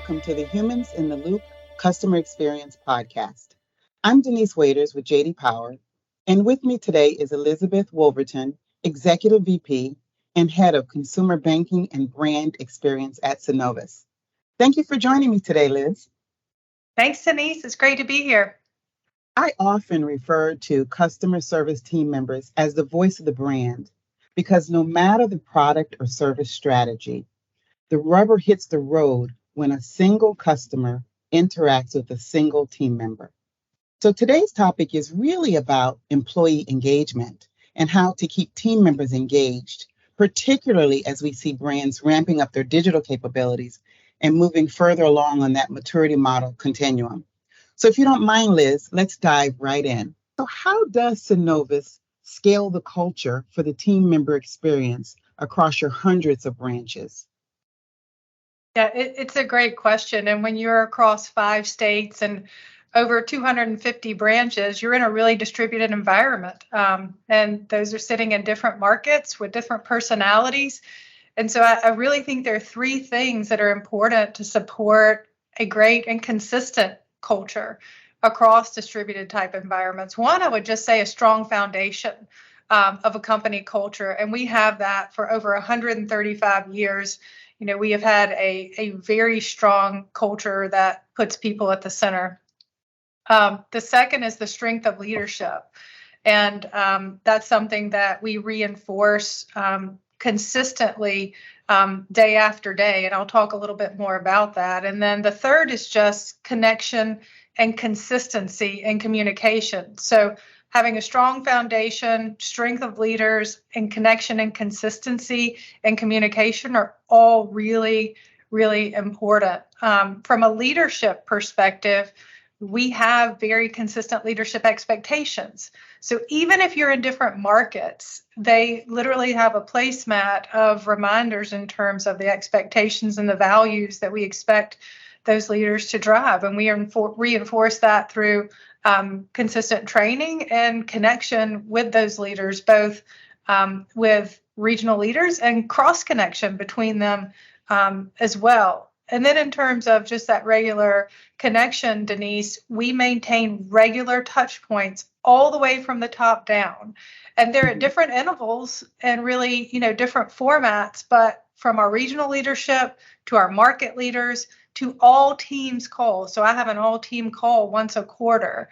welcome to the Humans in the Loop Customer Experience Podcast. I'm Denese Waiters with JD Power, and with me today is Elizabeth Wolverton, Executive VP and Head of Consumer Banking and Brand Experience at Synovus. Thank you for joining me today, Liz. Thanks, Denise. It's great to be here. I often refer to customer service team members as the voice of the brand because no matter the product or service strategy, the rubber hits the road when a single customer interacts with a single team member. So today's topic is really about employee engagement and how to keep team members engaged, particularly as we see brands ramping up their digital capabilities and moving further along on that maturity model continuum. So if you don't mind, Liz, let's dive right in. So how does Synovus scale the culture for the team member experience across your hundreds of branches? Yeah, it's a great question. And when you're across 5 states and over 250 branches, you're in a really distributed environment. And those are sitting in different markets with different personalities. And so I really think there are 3 things that are important to support a great and consistent culture across distributed type environments. One, I would just say a strong foundation of a company culture. And we have that for over 135 years. You know, we have had a very strong culture that puts people at the center. The second is the strength of leadership. And that's something that we reinforce consistently day after day. And I'll talk a little bit more about that. And then the third is just connection and consistency in communication. So having a strong foundation, strength of leaders, and connection and consistency and communication are all really, really important. From a leadership perspective, we have very consistent leadership expectations. So even if you're in different markets, they literally have a placemat of reminders in terms of the expectations and the values that we expect those leaders to drive. And we reinforce that through consistent training and connection with those leaders, both with regional leaders and cross connection between them as well. And then in terms of just that regular connection, Denise, we maintain regular touch points all the way from the top down. And they're at different intervals and really, different formats, but from our regional leadership to our market leaders to all teams calls. So I have an all team call once a quarter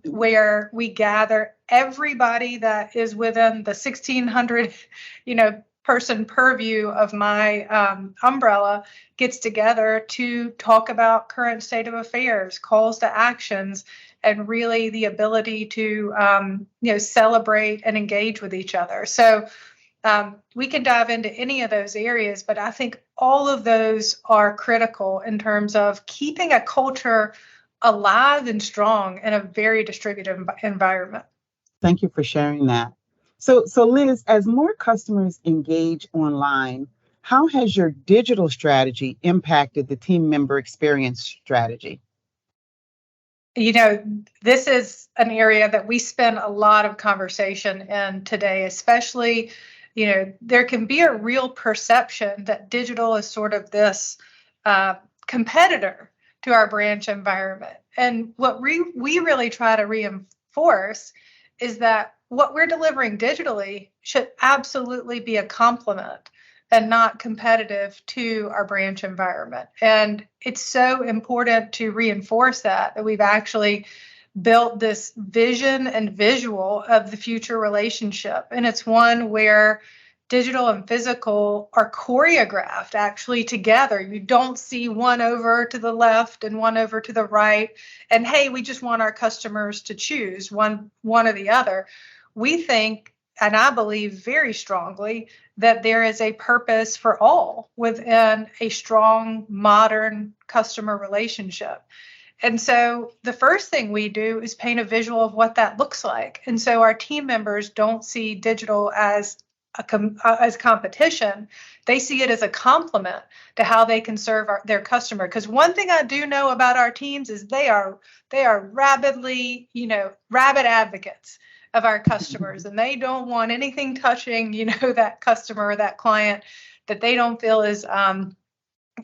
where we gather everybody that is within the 1,600, person purview of my umbrella gets together to talk about current state of affairs, calls to actions, and really the ability to, celebrate and engage with each other. So we can dive into any of those areas, but I think all of those are critical in terms of keeping a culture alive and strong in a very distributed environment. Thank you for sharing that. So Liz, as more customers engage online, how has your digital strategy impacted the team member experience strategy? This is an area that we spend a lot of conversation in today, especially, there can be a real perception that digital is sort of this competitor to our branch environment. And what we really try to reinforce is that what we're delivering digitally should absolutely be a complement and not competitive to our branch environment. And it's so important to reinforce that we've actually built this vision and visual of the future relationship. And it's one where digital and physical are choreographed actually together. You don't see one over to the left and one over to the right. And hey, we just want our customers to choose one or the other. We think, and I believe very strongly, that there is a purpose for all within a strong, modern customer relationship. And so the first thing we do is paint a visual of what that looks like. And so our team members don't see digital as competition. They see it as a complement to how they can serve their customer. Because one thing I do know about our teams is they are rabid advocates of our customers, and they don't want anything touching, that customer or that client that they don't feel is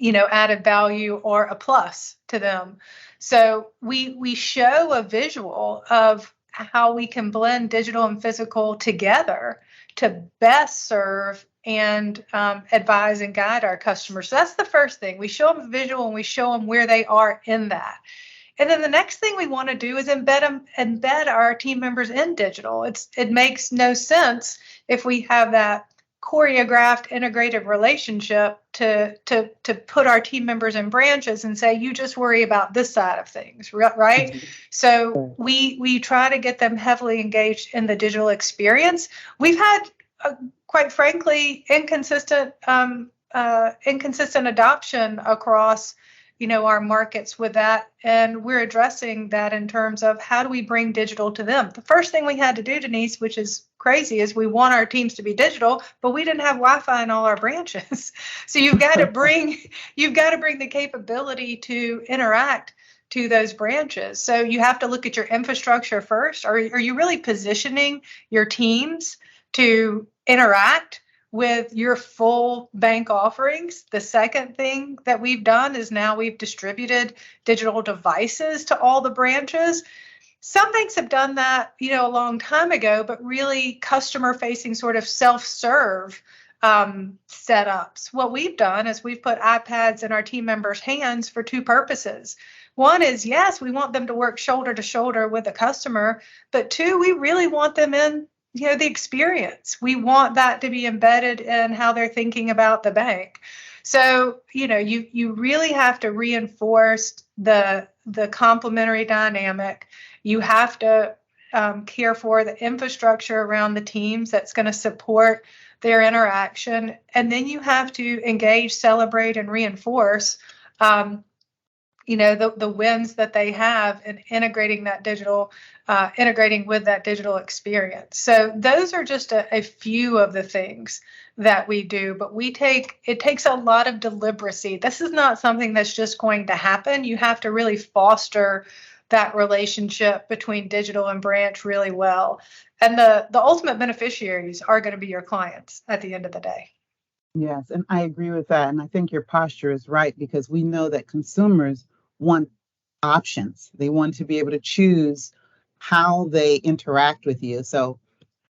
added value or a plus to them. So we show a visual of how we can blend digital and physical together to best serve and advise and guide our customers. So that's the first thing. We show them a visual and we show them where they are in that. And then the next thing we want to do is embed our team members in digital. It makes no sense if we have that choreographed, integrated relationship to put our team members in branches and say, you just worry about this side of things, right? Mm-hmm. So we try to get them heavily engaged in the digital experience. We've had, quite frankly, inconsistent adoption across our markets with that. And we're addressing that in terms of how do we bring digital to them? The first thing we had to do, Denise, which is crazy, is we want our teams to be digital, but we didn't have Wi-Fi in all our branches. So you've got to bring the capability to interact to those branches. So you have to look at your infrastructure first. Are you really positioning your teams to interact with your full bank offerings? The second thing that we've done is now we've distributed digital devices to all the branches. Some banks have done that, a long time ago, but really customer-facing sort of self-serve setups. What we've done is we've put iPads in our team members' hands for two purposes. One is, yes, we want them to work shoulder to shoulder with the customer, but two, we really want them in the experience. We want that to be embedded in how they're thinking about the bank. So, you really have to reinforce the complementary dynamic. You have to care for the infrastructure around the teams that's going to support their interaction. And then you have to engage, celebrate, and reinforce the wins that they have in integrating with that digital experience. So those are just a few of the things that we do, but it takes a lot of deliberacy. This is not something that's just going to happen. You have to really foster that relationship between digital and branch really well. And the ultimate beneficiaries are going to be your clients at the end of the day. Yes, and I agree with that. And I think your posture is right, because we know that consumers want options. They want to be able to choose how they interact with you. So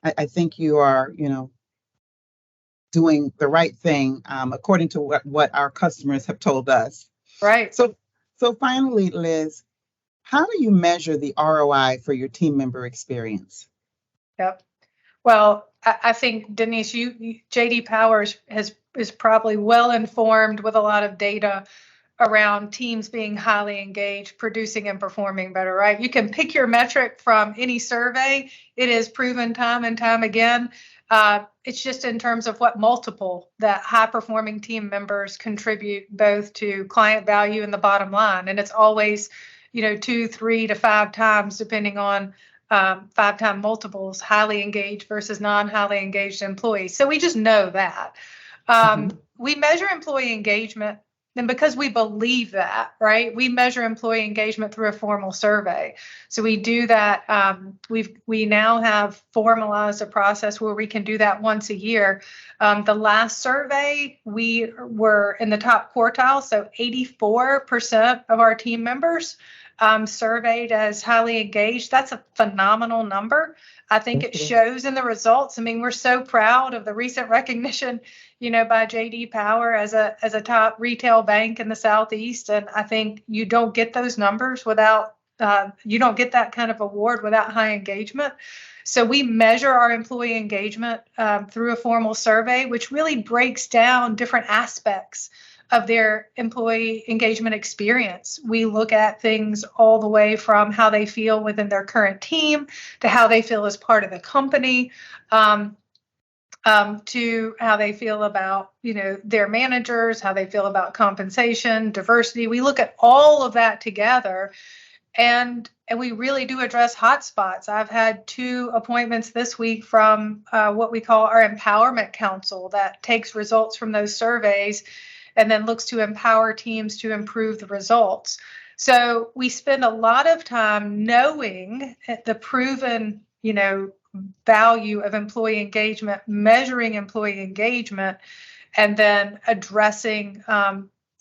I think you are, doing the right thing according to what our customers have told us. Right. So finally, Liz, how do you measure the ROI for your team member experience? Yep. Well, I think, Denise, J.D. Power is probably well informed with a lot of data around teams being highly engaged, producing and performing better, right? You can pick your metric from any survey. It is proven time and time again. It's just in terms of what multiple that high-performing team members contribute both to client value and the bottom line. And it's always, 2, 3 to 5 times, depending on 5-time multiples, highly engaged versus non-highly engaged employees. So we just know that. We measure employee engagement, and because we believe that, right, we measure employee engagement through a formal survey. So we do that. We now have formalized a process where we can do that once a year. The last survey, we were in the top quartile, so 84% of our team members surveyed as highly engaged. That's a phenomenal number. I think it shows in the results. I mean, we're so proud of the recent recognition, by J.D. Power as a top retail bank in the Southeast. And I think you don't get those numbers you don't get that kind of award without high engagement. So we measure our employee engagement through a formal survey, which really breaks down different aspects of their employee engagement experience. We look at things all the way from how they feel within their current team to how they feel as part of the company, to how they feel about, their managers, how they feel about compensation, diversity. We look at all of that together, and we really do address hotspots. I've had 2 appointments this week from what we call our Empowerment Council that takes results from those surveys and then looks to empower teams to improve the results. So we spend a lot of time knowing the proven, value of employee engagement, measuring employee engagement, and then addressing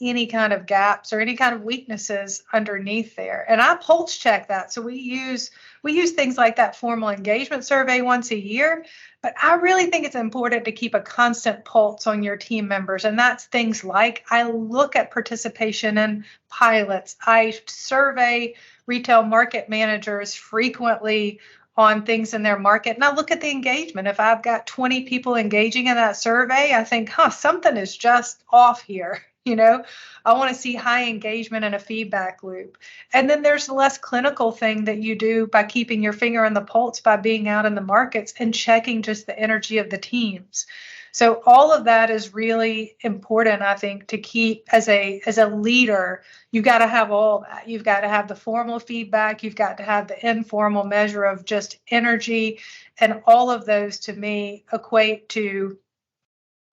any kind of gaps or any kind of weaknesses underneath there. And I pulse check that. So we use things like that formal engagement survey once a year, but I really think it's important to keep a constant pulse on your team members. And that's things like I look at participation in pilots. I survey retail market managers frequently on things in their market. And I look at the engagement. If I've got 20 people engaging in that survey, I think, something is just off here. I want to see high engagement and a feedback loop. And then there's the less clinical thing that you do by keeping your finger on the pulse by being out in the markets and checking just the energy of the teams. So all of that is really important, I think, to keep as a leader. You've got to have all that. You've got to have the formal feedback. You've got to have the informal measure of just energy. And all of those, to me, equate to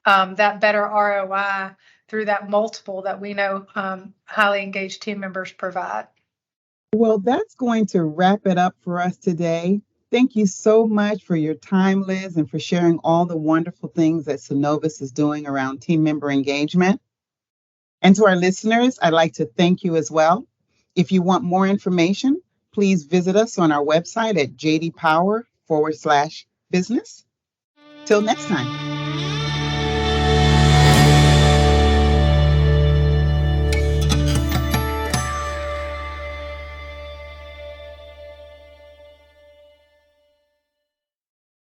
that better ROI through that multiple that we know highly engaged team members provide. Well, that's going to wrap it up for us today. Thank you so much for your time, Liz, and for sharing all the wonderful things that Synovus is doing around team member engagement. And to our listeners, I'd like to thank you as well. If you want more information, please visit us on our website at jdpower/business. Till next time.